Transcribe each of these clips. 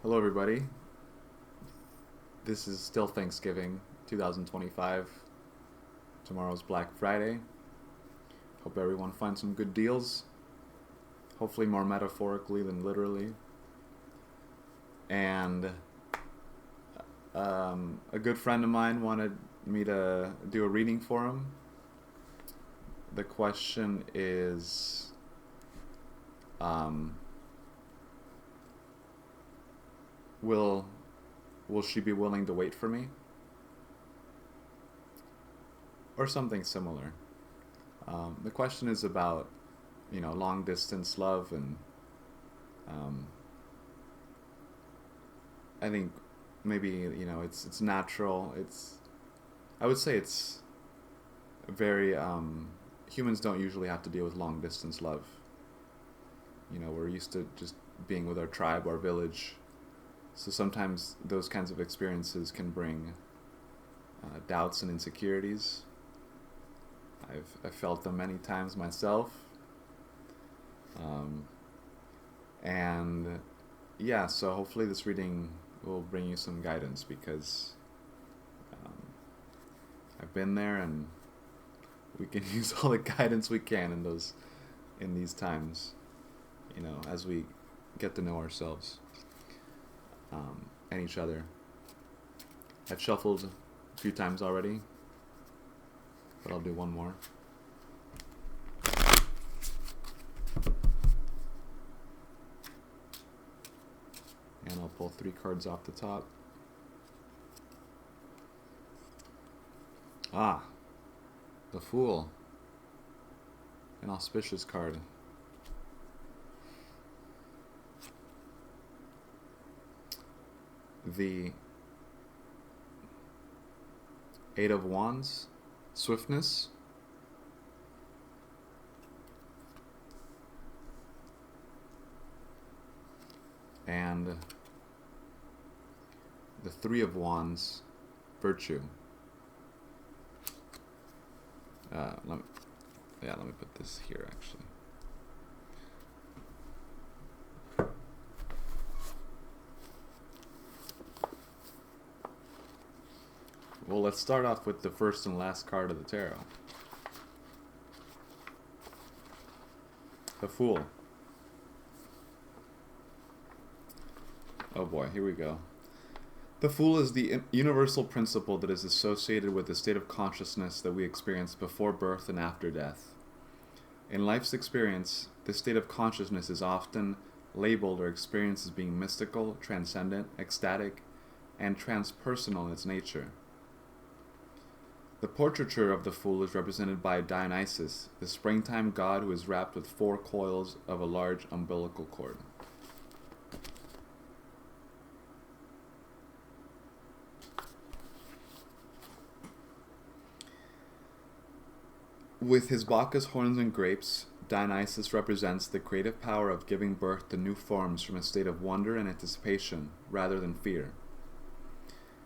Hello, everybody. This is still Thanksgiving 2025. Tomorrow's Black Friday. Hope everyone finds some good deals. Hopefully, more metaphorically than literally. And a good friend of mine wanted me to do a reading for him. The question is will she be willing to wait for me? Or something similar. The question is about, long distance love, and um, I think maybe it's natural. I would say it's very humans don't usually have to deal with long distance love. We're used to just being with our tribe, our village. So sometimes those kinds of experiences can bring doubts and insecurities. I've felt them many times myself. Um, and yeah, so hopefully this reading will bring you some guidance, because um, I've been there, and we can use all the guidance we can in these times, as we get to know ourselves and each other. I've shuffled a few times already, but I'll do one more. And I'll pull 3 cards off the top. The Fool. An auspicious card. The 8 of Wands, swiftness. And the 3 of Wands, virtue. Let me put this here, actually. Well, let's start off with the first and last card of the tarot. The Fool. Oh boy, here we go. The Fool is the universal principle that is associated with the state of consciousness that we experience before birth and after death. In life's experience, this state of consciousness is often labeled or experienced as being mystical, transcendent, ecstatic, and transpersonal in its nature. The portraiture of the Fool is represented by Dionysus, the springtime god who is wrapped with 4 coils of a large umbilical cord. With his Bacchus horns and grapes, Dionysus represents the creative power of giving birth to new forms from a state of wonder and anticipation, rather than fear.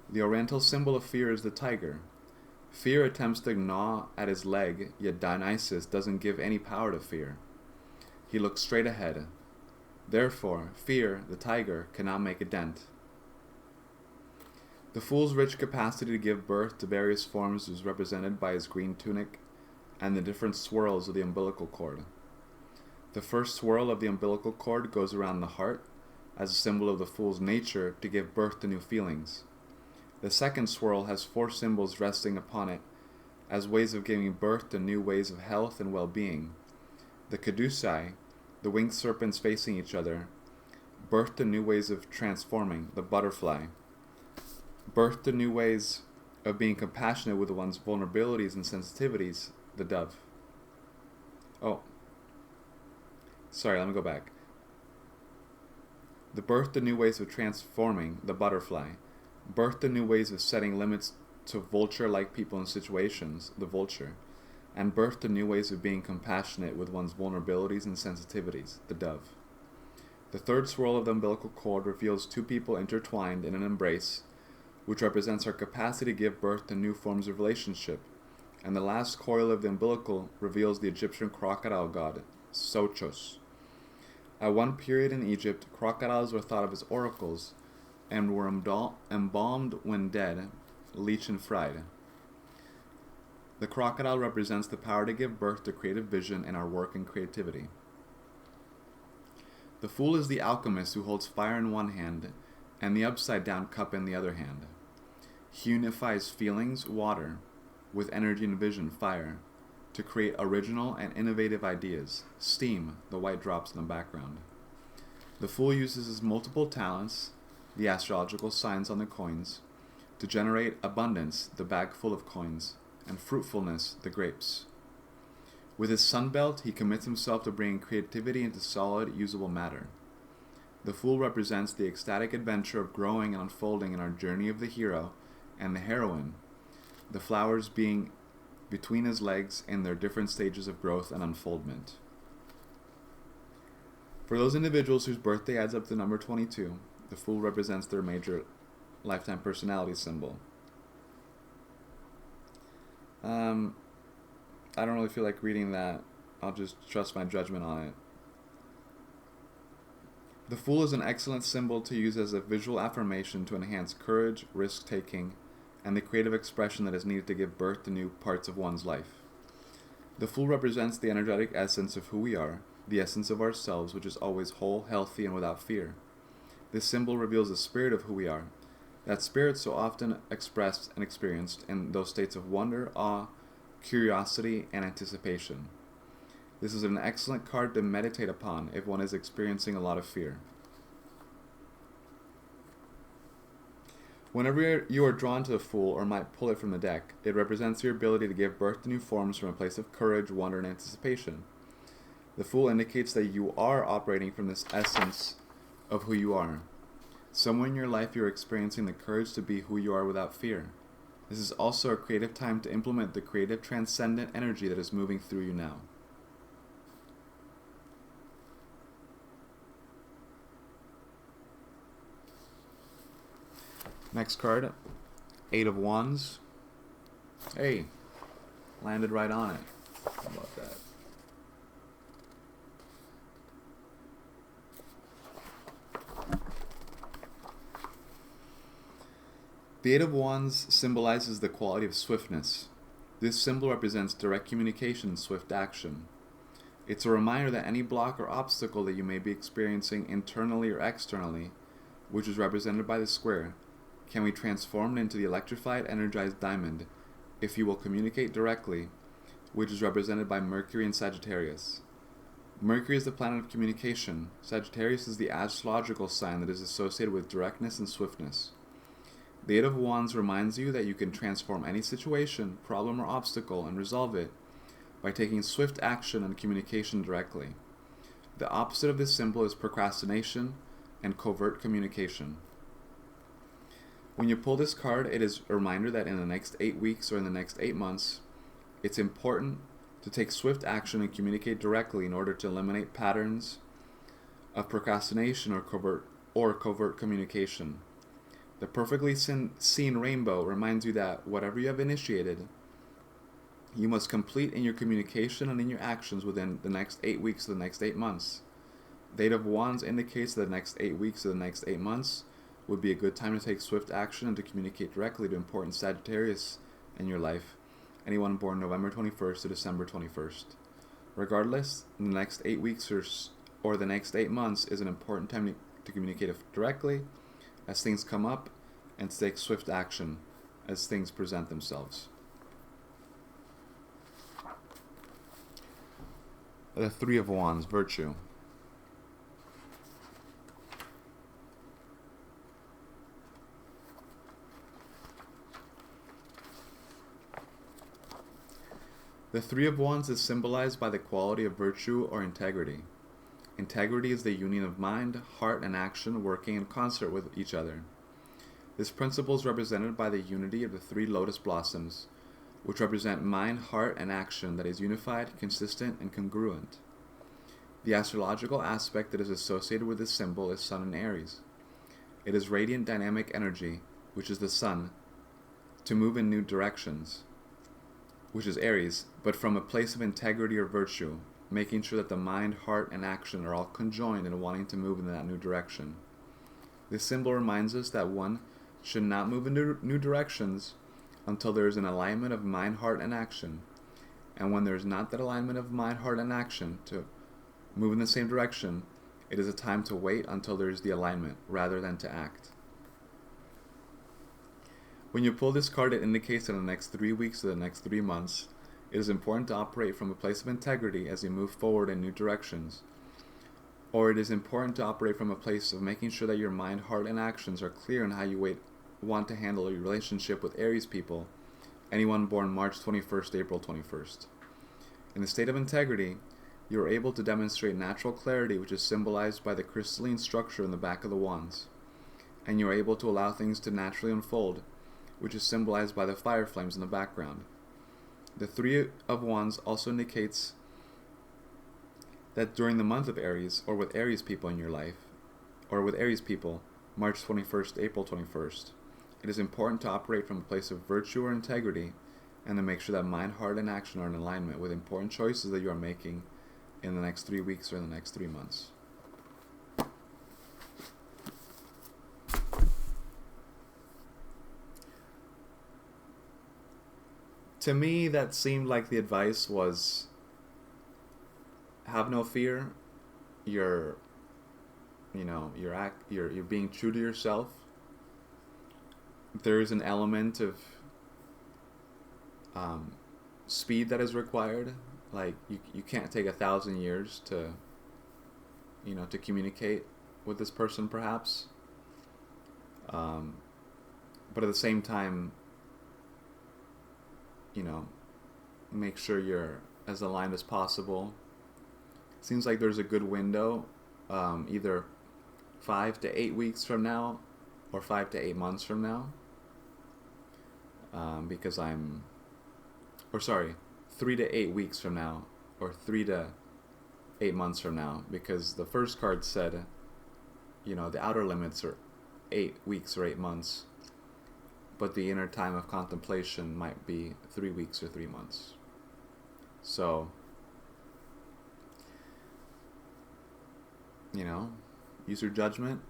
The Oriental symbol of fear is the tiger. Fear attempts to gnaw at his leg, yet Dionysus doesn't give any power to fear. He looks straight ahead. Therefore, fear, the tiger, cannot make a dent. The Fool's rich capacity to give birth to various forms is represented by his green tunic and the different swirls of the umbilical cord. The first swirl of the umbilical cord goes around the heart, as a symbol of the Fool's nature to give birth to new feelings. The second swirl has 4 symbols resting upon it as ways of giving birth to new ways of health and well-being. The caduceus, the winged serpents facing each other, birth to new ways of transforming, the butterfly, birth to new ways of being compassionate with one's vulnerabilities and sensitivities, the dove. Let me go back. The birth to new ways of transforming, the butterfly, birth to new ways of setting limits to vulture-like people and situations, the vulture, and birth to new ways of being compassionate with one's vulnerabilities and sensitivities, the dove. The third swirl of the umbilical cord reveals 2 people intertwined in an embrace, which represents our capacity to give birth to new forms of relationship, and the last coil of the umbilical reveals the Egyptian crocodile god, Sochos. At one period in Egypt, crocodiles were thought of as oracles, and were embalmed when dead, leeched and fried. The crocodile represents the power to give birth to creative vision in our work and creativity. The fool is the alchemist who holds fire in one hand and the upside-down cup in the other hand. He unifies feelings, water, with energy and vision, fire, to create original and innovative ideas, steam, the white drops in the background. The fool uses his multiple talents, the astrological signs on the coins, to generate abundance, the bag full of coins, and fruitfulness, the grapes. With his sunbelt, he commits himself to bringing creativity into solid, usable matter. The fool represents the ecstatic adventure of growing and unfolding in our journey of the hero and the heroine, the flowers being between his legs in their different stages of growth and unfoldment. For those individuals whose birthday adds up to the number 22, the fool represents their major lifetime personality symbol. I don't really feel like reading that. I'll just trust my judgment on it. The fool is an excellent symbol to use as a visual affirmation to enhance courage, risk-taking, and the creative expression that is needed to give birth to new parts of one's life. The fool represents the energetic essence of who we are, the essence of ourselves, which is always whole, healthy, and without fear. This symbol reveals the spirit of who we are, that spirit so often expressed and experienced in those states of wonder, awe, curiosity, and anticipation. This is an excellent card to meditate upon if one is experiencing a lot of fear. Whenever you are drawn to the fool or might pull it from the deck, it represents your ability to give birth to new forms from a place of courage, wonder, and anticipation. The fool indicates that you are operating from this essence of who you are. Somewhere in your life you are experiencing the courage to be who you are without fear. This is also a creative time to implement the creative transcendent energy that is moving through you now. Next card, 8 of Wands. Hey, landed right on it. How about that? The 8 of Wands symbolizes the quality of swiftness. This symbol represents direct communication and swift action. It's a reminder that any block or obstacle that you may be experiencing internally or externally, which is represented by the square, can be transformed into the electrified, energized diamond if you will communicate directly, which is represented by Mercury and Sagittarius. Mercury is the planet of communication. Sagittarius is the astrological sign that is associated with directness and swiftness. The 8 of Wands reminds you that you can transform any situation, problem, or obstacle and resolve it by taking swift action and communication directly. The opposite of this symbol is procrastination and covert communication. When you pull this card, it is a reminder that in the next 8 weeks or in the next 8 months, it's important to take swift action and communicate directly in order to eliminate patterns of procrastination or covert communication. The perfectly seen rainbow reminds you that whatever you have initiated, you must complete in your communication and in your actions within the next 8 weeks or the next 8 months. The 8 of Wands indicates that the next 8 weeks or the next 8 months would be a good time to take swift action and to communicate directly to important Sagittarius in your life, anyone born November 21st to December 21st. Regardless, the next 8 weeks or the next 8 months is an important time to communicate directly as things come up and to take swift action as things present themselves. The 3 of Wands, virtue. The 3 of Wands is symbolized by the quality of virtue or integrity. Integrity is the union of mind, heart, and action working in concert with each other. This principle is represented by the unity of the 3 lotus blossoms, which represent mind, heart, and action that is unified, consistent, and congruent. The astrological aspect that is associated with this symbol is Sun in Aries. It is radiant dynamic energy, which is the Sun, to move in new directions, which is Aries, but from a place of integrity or virtue, making sure that the mind, heart, and action are all conjoined in wanting to move in that new direction. This symbol reminds us that one should not move into new directions until there is an alignment of mind, heart, and action. And when there is not that alignment of mind, heart, and action to move in the same direction, it is a time to wait until there is the alignment rather than to act. When you pull this card, it indicates that in the next 3 weeks or the next 3 months, it is important to operate from a place of integrity as you move forward in new directions. Or it is important to operate from a place of making sure that your mind, heart, and actions are clear on how you want to handle your relationship with Aries people, anyone born March 21st, April 21st. In the state of integrity, you are able to demonstrate natural clarity, which is symbolized by the crystalline structure in the back of the wands, and you are able to allow things to naturally unfold, which is symbolized by the fire flames in the background. The Three of Wands also indicates that during the month of Aries, or with Aries people in your life, or with Aries people, March 21st, April 21st, it is important to operate from a place of virtue or integrity and to make sure that mind, heart, and action are in alignment with important choices that you are making in the next 3 weeks or in the next 3 months. To me, that seemed like the advice was, have no fear. You're being true to yourself. There is an element of speed that is required. Like you can't take 1,000 years to communicate with this person, perhaps. But at the same time, make sure you're as aligned as possible. Seems like there's a good window, either 5 to 8 weeks from now or 5 to 8 months from now, because 3 to 8 weeks from now or 3 to 8 months from now, because the first card said, the outer limits are 8 weeks or 8 months, but the inner time of contemplation might be 3 weeks or 3 months. So, use your judgment,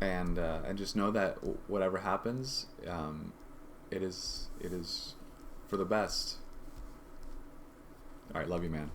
and just know that whatever happens, it is for the best. All right, love you, man.